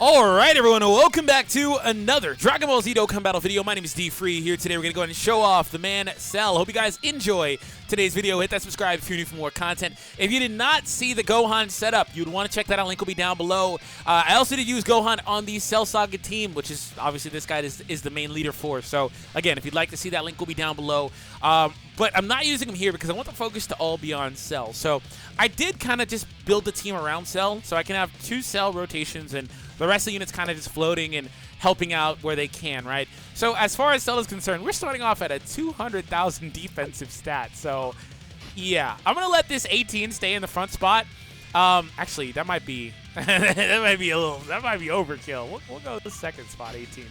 Alright everyone, welcome back to another Dragon Ball Z Dokkan Battle video. My name is DFree. Here today we're going to go ahead and show off the man Cell. Hope you guys enjoy today's video. Hit that subscribe if you're new for more content. If you did not see the Gohan setup, you'd want to check that out. Link will be down below. I also did use Gohan on the Cell Saga team, which is obviously this guy is the main leader for. So again, if you'd like to see that, link will be down below. But I'm not using him here because I want the focus to all be on Cell. So I did kind of just build the team around Cell, so I can have 2 Cell rotations and the rest of the units kind of just floating and helping out where they can, right? So as far as Cell is concerned, we're starting off at a 200,000 defensive stat. So yeah, I'm gonna let this 18 stay in the front spot. Actually, that might be that might be overkill. We'll go with the second spot, 18.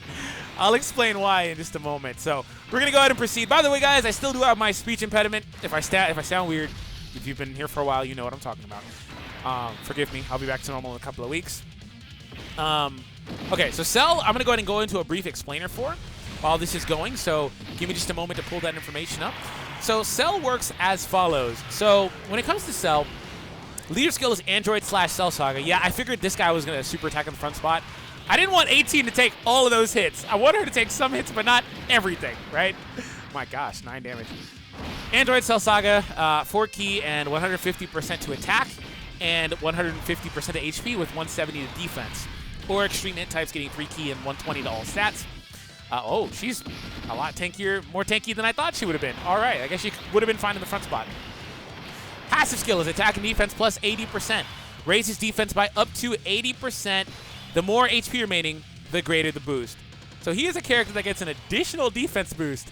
I'll explain why in just a moment. So we're gonna go ahead and proceed. By the way, guys, I still do have my speech impediment. If I sound weird, if you've been here for a while, you know what I'm talking about. Forgive me. I'll be back to normal in a couple of weeks. Okay, so Cell, I'm going to go ahead and go into a brief explainer for while this is going, so give me just a moment to pull that information up. So Cell works as follows. So when it comes to Cell, leader skill is Android/Cell Saga. Yeah, I figured this guy was going to super attack in the front spot. I didn't want 18 to take all of those hits. I wanted her to take some hits, but not everything, right? My gosh, 9 damage. Android/Cell Saga, 4 key and 150% to attack, and 150% to HP with 170 to defense. Or extreme int types getting 3 key and 120 to all stats. Oh, she's a lot tankier, more tanky than I thought she would have been. All right, I guess she would have been fine in the front spot. Passive skill is attack and defense plus 80%. Raises defense by up to 80%. The more HP remaining, the greater the boost. So he is a character that gets an additional defense boost.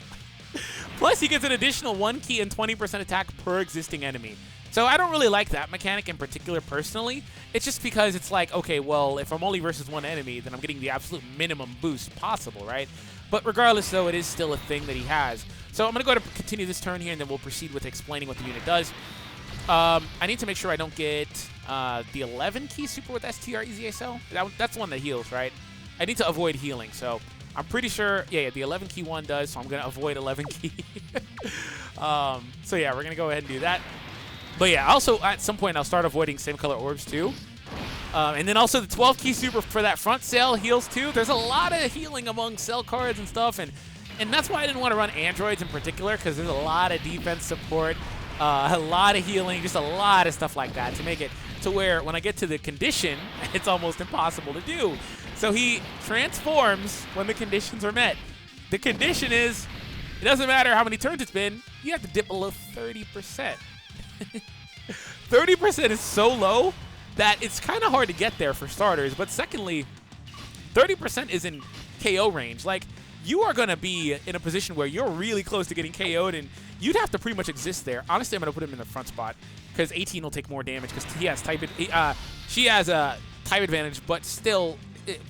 Plus he gets an additional 1 key and 20% attack per existing enemy. So I don't really like that mechanic in particular personally. It's just because it's like, okay, well, if I'm only versus one enemy, then I'm getting the absolute minimum boost possible, right? But regardless, though, it is still a thing that he has. So I'm going to go ahead and continue this turn here, and then we'll proceed with explaining what the unit does. I need to make sure I don't get the 11 key super with STR EZA. That's the one that heals, right? I need to avoid healing, so I'm pretty sure, yeah, the 11 key one does, so I'm going to avoid 11 key. So yeah, we're going to go ahead and do that. But yeah, also at some point I'll start avoiding same color orbs too. And then also the 12 key super for that front Cell heals too. There's a lot of healing among Cell cards and stuff, and that's why I didn't want to run androids in particular, because there's a lot of defense support, a lot of healing, just a lot of stuff like that to make it to where when I get to the condition, it's almost impossible to do. So he transforms when the conditions are met. The condition is, it doesn't matter how many turns it's been, you have to dip below 30%. 30% is so low that it's kind of hard to get there for starters, but secondly, 30% is in KO range. Like, you are going to be in a position where you're really close to getting KO'd, and you'd have to pretty much exist there. Honestly, I'm going to put him in the front spot because 18 will take more damage because he has she has a type advantage, but still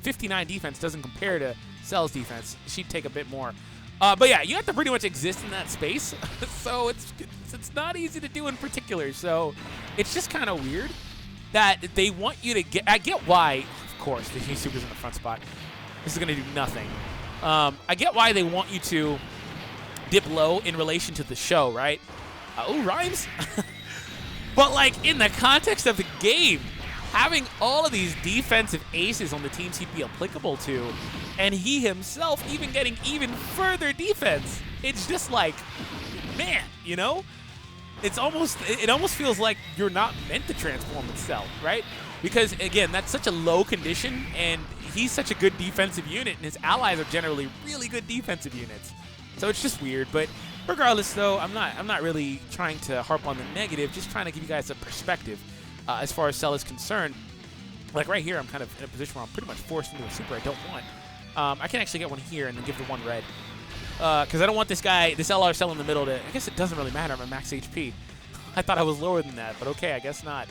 59 defense doesn't compare to Cell's defense. She'd take a bit more. But yeah, you have to pretty much exist in that space, so it's not easy to do in particular. So it's just kind of weird that they want you to get. I get why, of course, the G Super's in the front spot. This is going to do nothing. I get why they want you to dip low in relation to the show, right? Oh, rhymes. But like in the context of the game, having all of these defensive aces on the teams he'd be applicable to, and he himself even getting even further defense, it's just like, man, you know? It almost feels like you're not meant to transform with Cell, right? Because, again, that's such a low condition, and he's such a good defensive unit, and his allies are generally really good defensive units. So it's just weird, but regardless, though, I'm not really trying to harp on the negative, just trying to give you guys a perspective as far as Cell is concerned. Like right here, I'm kind of in a position where I'm pretty much forced into a super I don't want. I can actually get one here and then give the one red. Because I don't want this LR Cell in the middle to... I guess it doesn't really matter. I'm at max HP. I thought I was lower than that, but okay, I guess not.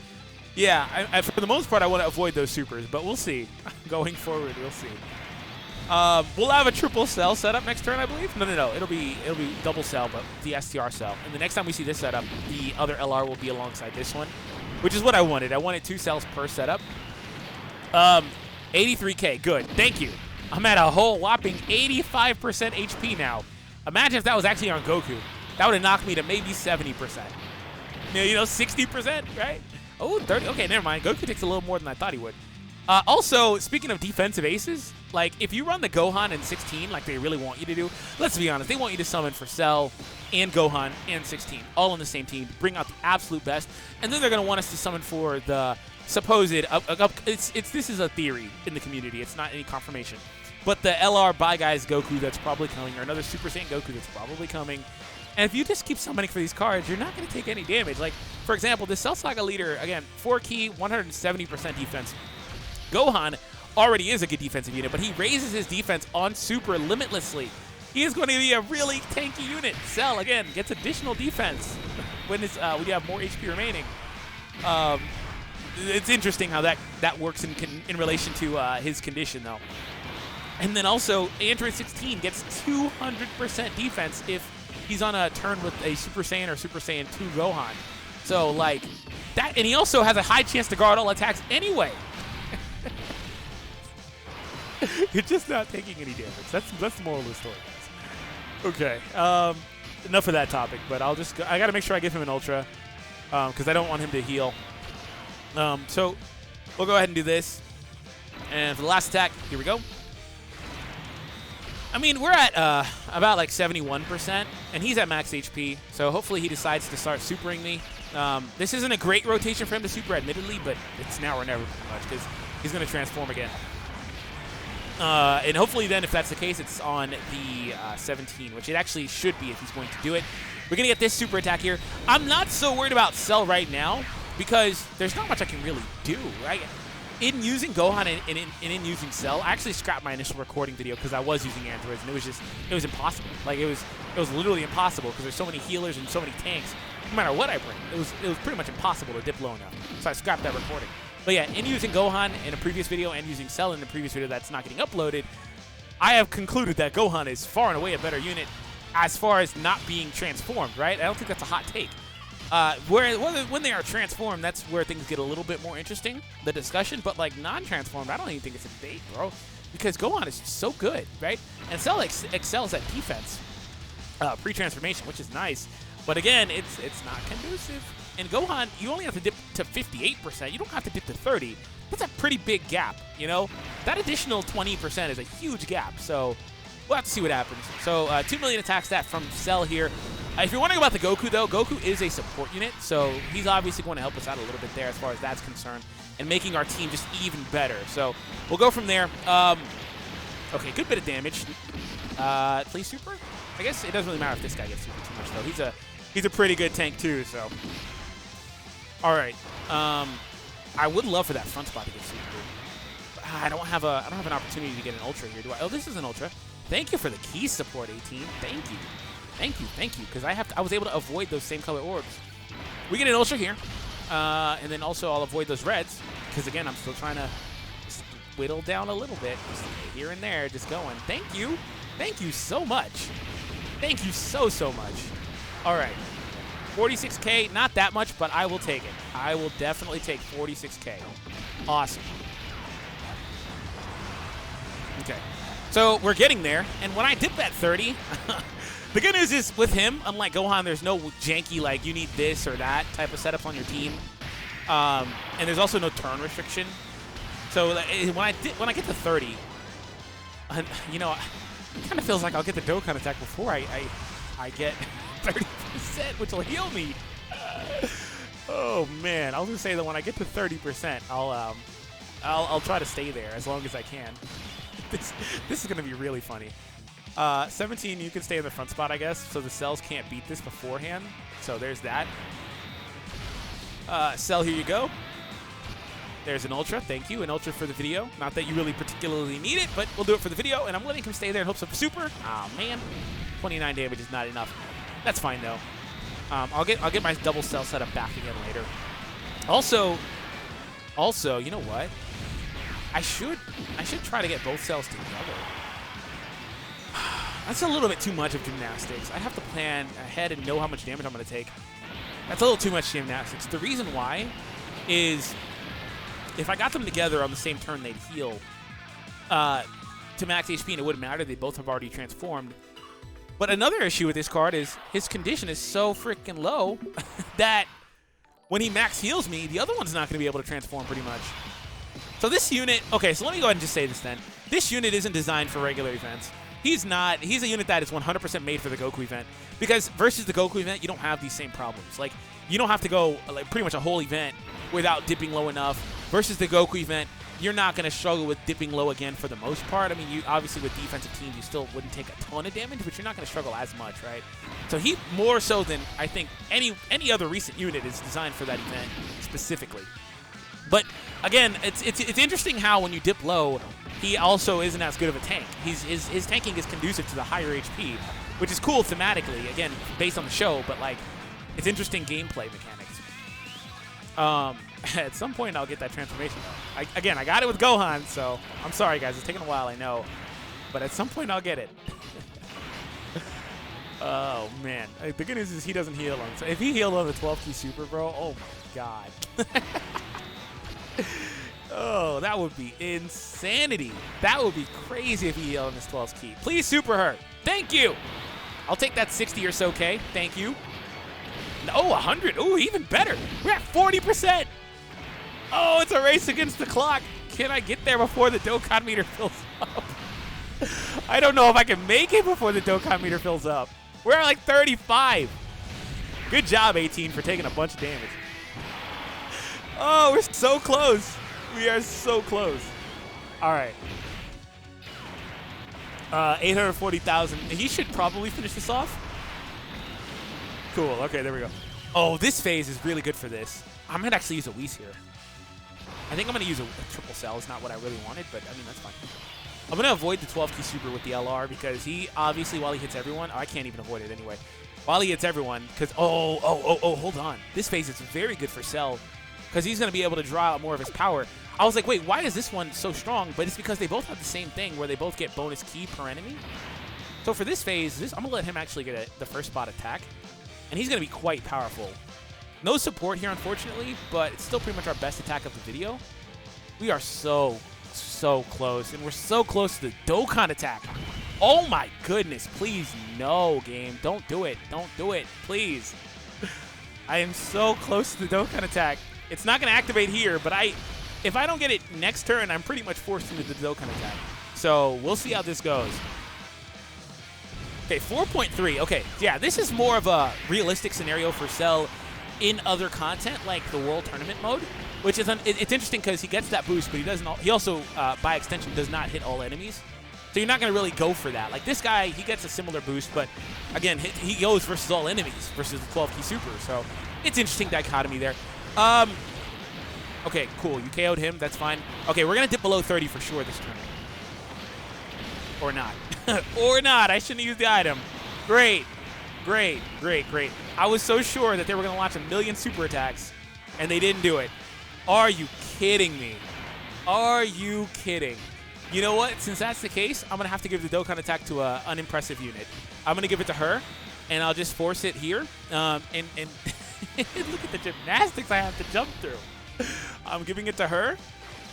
Yeah, for the most part, I want to avoid those supers, but we'll see. Going forward, we'll see. We'll have a triple Cell setup next turn, I believe. No. It'll be double Cell, but the STR Cell. And the next time we see this setup, the other LR will be alongside this one, which is what I wanted. I wanted 2 cells per setup. 83K, good. Thank you. I'm at a whole whopping 85% HP now. Imagine if that was actually on Goku. That would have knocked me to maybe 70%. You know, 60%, right? Oh, 30. Okay, never mind. Goku takes a little more than I thought he would. Also, speaking of defensive aces, like, if you run the Gohan in 16 like they really want you to do, let's be honest, they want you to summon for Cell and Gohan and 16, all on the same team, bring out the absolute best, and then they're going to want us to summon for the supposed, this is a theory in the community, it's not any confirmation, but the LR Bye Guys Goku that's probably coming, or another Super Saiyan Goku that's probably coming. And if you just keep summoning for these cards, you're not going to take any damage. Like, for example, the Cell Saga leader, again, 4-key, 170% defense. Gohan already is a good defensive unit, but he raises his defense on Super limitlessly. He is going to be a really tanky unit. Cell, again, gets additional defense when you have more HP remaining. It's interesting how that works in relation to his condition, though. And then also, Android 16 gets 200% defense if he's on a turn with a Super Saiyan or Super Saiyan 2 Gohan. So, like, that, and he also has a high chance to guard all attacks anyway. You're just not taking any damage. That's the moral of the story, guys. Okay, enough of that topic, but I got to make sure I give him an Ultra, because I don't want him to heal. So, we'll go ahead and do this. And for the last attack, here we go. I mean, we're at about like 71%, and he's at max HP, so hopefully he decides to start supering me. This isn't a great rotation for him to super, admittedly, but it's now or never pretty much, because he's going to transform again. And hopefully then, if that's the case, it's on the 17, which it actually should be if he's going to do it. We're going to get this super attack here. I'm not so worried about Cell right now, because there's not much I can really do, right? In using Gohan and in using Cell, I actually scrapped my initial recording video because I was using androids, and it was impossible. Like, it was literally impossible because there's so many healers and so many tanks. No matter what I bring, it was pretty much impossible to dip low enough. So I scrapped that recording. But yeah, in using Gohan in a previous video and using Cell in the previous video that's not getting uploaded, I have concluded that Gohan is far and away a better unit as far as not being transformed, right? I don't think that's a hot take. When they are transformed, that's where things get a little bit more interesting, the discussion. But like non-transformed, I don't even think it's a debate, bro. Because Gohan is just so good, right? And Cell excels at defense, pre-transformation, which is nice. But again, it's not conducive. And Gohan, you only have to dip to 58%. You don't have to dip to 30. That's a pretty big gap, you know? That additional 20% is a huge gap. So we'll have to see what happens. So 2 million attack stat from Cell here. If you're wondering about the Goku, though, Goku is a support unit, so he's obviously going to help us out a little bit there as far as that's concerned, and making our team just even better. So we'll go from there. Okay, good bit of damage. Please super? I guess it doesn't really matter if this guy gets super too much, though. He's a pretty good tank, too, so. All right. I would love for that front spot to get super. But I don't have an opportunity to get an Ultra here, do I? Oh, this is an Ultra. Thank you for the key support, 18. Thank you. Thank you, because I was able to avoid those same color orbs. We get an Ultra here, and then also I'll avoid those reds, because again, I'm still trying to just whittle down a little bit, just here and there, just going. Thank you so much. Thank you so much. All right, 46K, not that much, but I will take it. I will definitely take 46K. Awesome. Okay, so we're getting there, and when I dip at 30. The good news is, with him, unlike Gohan, there's no janky, like, you need this or that type of setups on your team. And there's also no turn restriction. So when I get to 30, you know, it kind of feels like I'll get the Dokkan attack before I get 30%, which will heal me. Oh, man. I was going to say that when I get to 30%, I'll try to stay there as long as I can. This is going to be really funny. 17, you can stay in the front spot, I guess, so the Cells can't beat this beforehand. So there's that. Cell, here you go. There's an Ultra. Thank you. An Ultra for the video. Not that you really particularly need it, but we'll do it for the video, and I'm letting him stay there in hopes of a super. Oh, man. 29 damage is not enough. That's fine, though. I'll get my double Cell setup back again later. Also, you know what? I should try to get both Cells together. That's a little bit too much of gymnastics. I'd have to plan ahead and know how much damage I'm going to take. That's a little too much gymnastics. The reason why is if I got them together on the same turn, they'd heal to max HP, and it wouldn't matter. They both have already transformed. But another issue with this card is his condition is so freaking low that when he max heals me, the other one's not going to be able to transform pretty much. So this unit, okay, so let me go ahead and just say this then. This unit isn't designed for regular events. He's not. He's a unit that is 100% made for the Goku event, because versus the Goku event, you don't have these same problems. Like, you don't have to go like pretty much a whole event without dipping low enough. Versus the Goku event, you're not going to struggle with dipping low again for the most part. I mean, you obviously with defensive teams, you still wouldn't take a ton of damage, but you're not going to struggle as much, right? So he more so than I think any other recent unit is designed for that event specifically. But again, it's interesting how when you dip low, he also isn't as good of a tank. His tanking is conducive to the higher HP, which is cool thematically, again, based on the show, but like, it's interesting gameplay mechanics. At some point, I'll get that transformation. Again, I got it with Gohan, so I'm sorry, guys. It's taking a while, I know. But at some point, I'll get it. Oh, man. The good news is he doesn't heal him. So if he healed on the 12-key super, bro, oh, my God. Oh, that would be insanity. That would be crazy if he healed on his 12th key. Please super her. Thank you. I'll take that 60 or so K. Thank you. Oh, 100. Oh, even better. We're at 40%. Oh, it's a race against the clock. Can I get there before the Dokkan meter fills up? I don't know if I can make it before the Dokkan meter fills up. We're at like 35. Good job, 18, for taking a bunch of damage. Oh, we're so close. We are so close. All right. 840,000. He should probably finish this off. Cool. Okay, there we go. Oh, this phase is really good for this. I'm going to actually use a Whis here. I think I'm going to use a triple cell. It's not what I really wanted, but I mean, that's fine. I'm going to avoid the 12-key super with the LR because he, obviously, while he hits everyone, I can't even avoid it anyway. While he hits everyone, because, oh, hold on. This phase is very good for Cell because he's going to be able to draw out more of his power. I was like, wait, why is this one so strong? But it's because they both have the same thing where they both get bonus key per enemy. So for this phase, I'm going to let him actually get the first spot attack. And he's going to be quite powerful. No support here, unfortunately, but it's still pretty much our best attack of the video. We are so close. And we're so close to the Dokkan attack. Oh my goodness. Please, no, game. Don't do it. Don't do it. Please. I am so close to the Dokkan attack. It's not going to activate here, but if I don't get it next turn, I'm pretty much forced into the Dokkan attack. So we'll see how this goes. Okay, 4.3. Okay, yeah, this is more of a realistic scenario for Cell in other content, like the World Tournament mode, which is it's interesting because he gets that boost, but he doesn't. He also, by extension, does not hit all enemies. So you're not going to really go for that. Like this guy, he gets a similar boost, but again, he goes versus all enemies versus the 12-key super. So it's interesting dichotomy there. Okay, cool. You KO'd him. That's fine. Okay, we're going to dip below 30 for sure this turn. Or not. Or not. I shouldn't have used the item. Great. Great. Great. Great. I was so sure that they were going to launch a million super attacks, and they didn't do it. Are you kidding me? Are you kidding? You know what? Since that's the case, I'm going to have to give the Dokkan attack to an unimpressive unit. I'm going to give it to her, and I'll just force it here. And look at the gymnastics I have to jump through. I'm giving it to her.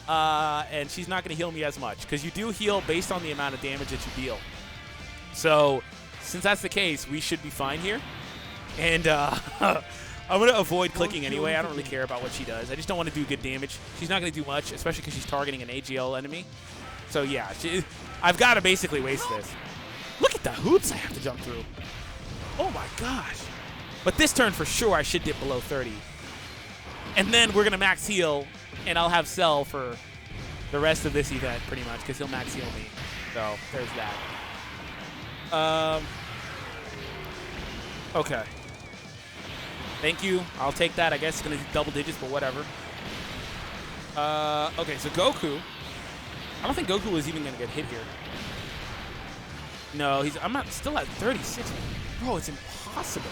And she's not going to heal me as much because you do heal based on the amount of damage that you deal. So since that's the case, we should be fine here. And I'm going to avoid clicking anyway. I don't really care about what she does. I just don't want to do good damage. She's not going to do much, especially because she's targeting an AGL enemy. So yeah, I've got to basically waste this. Look at the hoops I have to jump through. Oh my gosh. But this turn for sure I should dip below 30. And then we're going to max heal. And I'll have Cell for the rest of this event, pretty much, because he'll max heal me. So, there's that. Okay. Thank you. I'll take that. I guess it's going to do double digits, but whatever. Okay, so Goku. I don't think Goku was even going to get hit here. No, I'm not still at 36. Bro, it's impossible.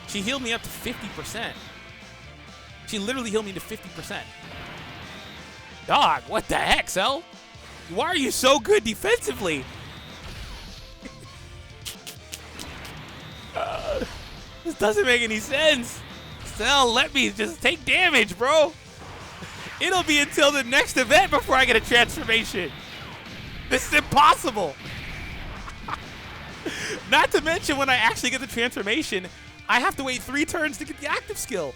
She healed me up to 50%. She literally healed me to 50%. Dog, what the heck, Cell? Why are you so good defensively? This doesn't make any sense. Cell, let me just take damage, bro. It'll be until the next event before I get a transformation. This is impossible. Not to mention when I actually get the transformation, I have to wait 3 turns to get the active skill.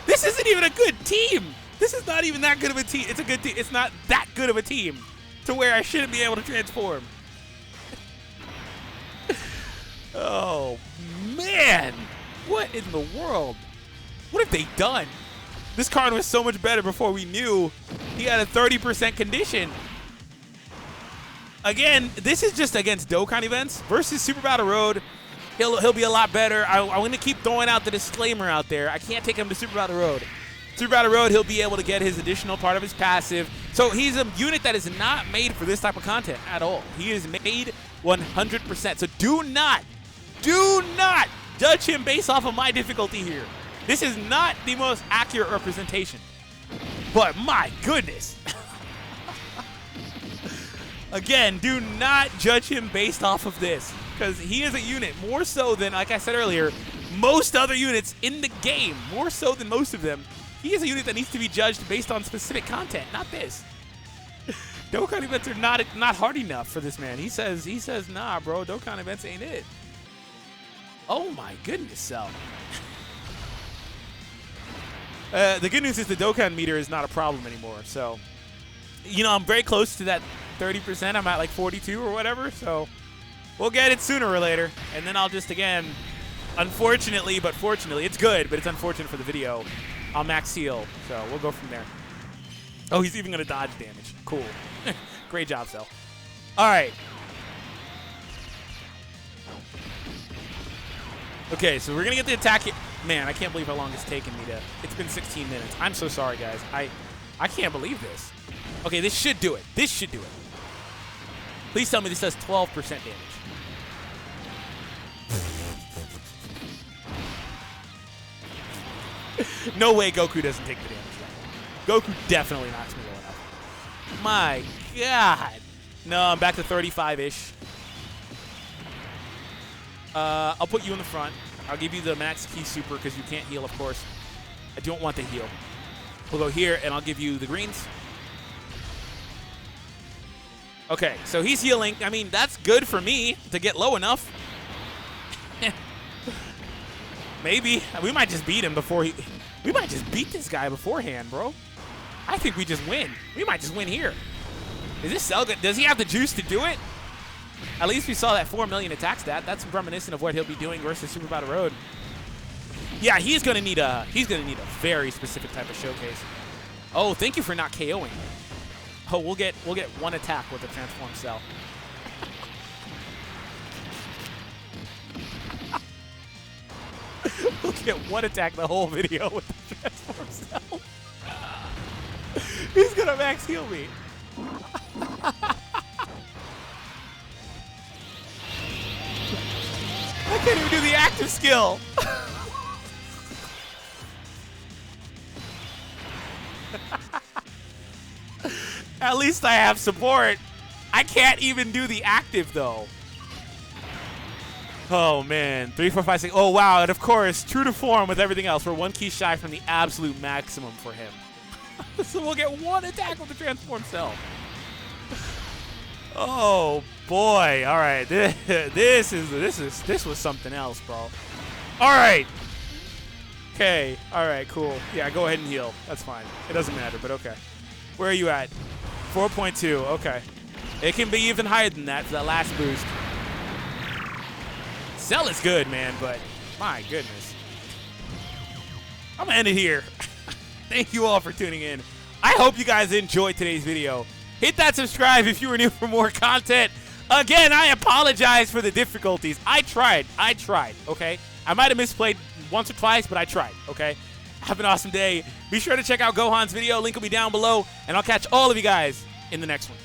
This isn't even a good team. This is not even that good of a team. It's a good team. It's not that good of a team to where I shouldn't be able to transform. Oh, man. What in the world? What have they done? This card was so much better before we knew he had a 30% condition. Again, this is just against Dokkan events versus Super Battle Road. He'll be a lot better. I'm going to keep throwing out the disclaimer out there. I can't take him to Super Battle Road. Super Battle Road, he'll be able to get his additional part of his passive. So he's a unit that is not made for this type of content at all. He is made 100%. So do not judge him based off of my difficulty here. This is not the most accurate representation. But my goodness. Again, do not judge him based off of this, because he is a unit more so than, like I said earlier, most other units in the game, more so than most of them. He is a unit that needs to be judged based on specific content, not this. Dokkan events are not hard enough for this man. He says, nah, bro, Dokkan events ain't it. Oh my goodness, Cell. The good news is the Dokkan meter is not a problem anymore. So, you know, I'm very close to that 30%. I'm at like 42 or whatever. So we'll get it sooner or later. And then I'll just, again, unfortunately, but fortunately, it's good, but it's unfortunate for the video, I'll max heal. So we'll go from there. Oh, he's even going to dodge damage. Cool. Great job, Cell. All right. Okay, so we're going to get the attack here. Man, I can't believe how long it's taken me to. It's been 16 minutes. I'm so sorry, guys. I can't believe this. Okay, this should do it. This should do it. Please tell me this does 12% damage. No way Goku doesn't take the damage. Goku definitely knocks me low enough. My God. No, I'm back to 35-ish. I'll put you in the front. I'll give you the max key super because you can't heal, of course. I don't want the heal. We'll go here, and I'll give you the greens. Okay, so he's healing. I mean, that's good for me to get low enough. Maybe. We might just beat him before he... We might just beat this guy beforehand, bro. I think we just win. We might just win here. Is this Cell good? Does he have the juice to do it? At least we saw that 4 million attack stat. That's reminiscent of what he'll be doing versus Super Battle Road. Yeah, he's gonna need a very specific type of showcase. Oh, thank you for not KOing. Oh, we'll get one attack with the transform Cell. We'll get one attack the whole video with the transform Cell. He's gonna max heal me. I can't even do the active skill. At least I have support. I can't even do the active, though. Oh, man. 3, 4, 5, 6. Oh, wow. And, of course, true to form with everything else, we're 1 key shy from the absolute maximum for him. So we'll get 1 attack with the transform Cell. Oh boy! All right, this was something else, bro. All right. Okay. All right. Cool. Yeah. Go ahead and heal. That's fine. It doesn't matter. But okay. Where are you at? 4.2. Okay. It can be even higher than that for that last boost. Cell is good, man. But my goodness. I'm gonna end it here. Thank you all for tuning in. I hope you guys enjoyed today's video. Hit that subscribe if you were new for more content. Again, I apologize for the difficulties. I tried, okay? I might have misplayed once or twice, but I tried, okay? Have an awesome day. Be sure to check out Gohan's video. Link will be down below, and I'll catch all of you guys in the next one.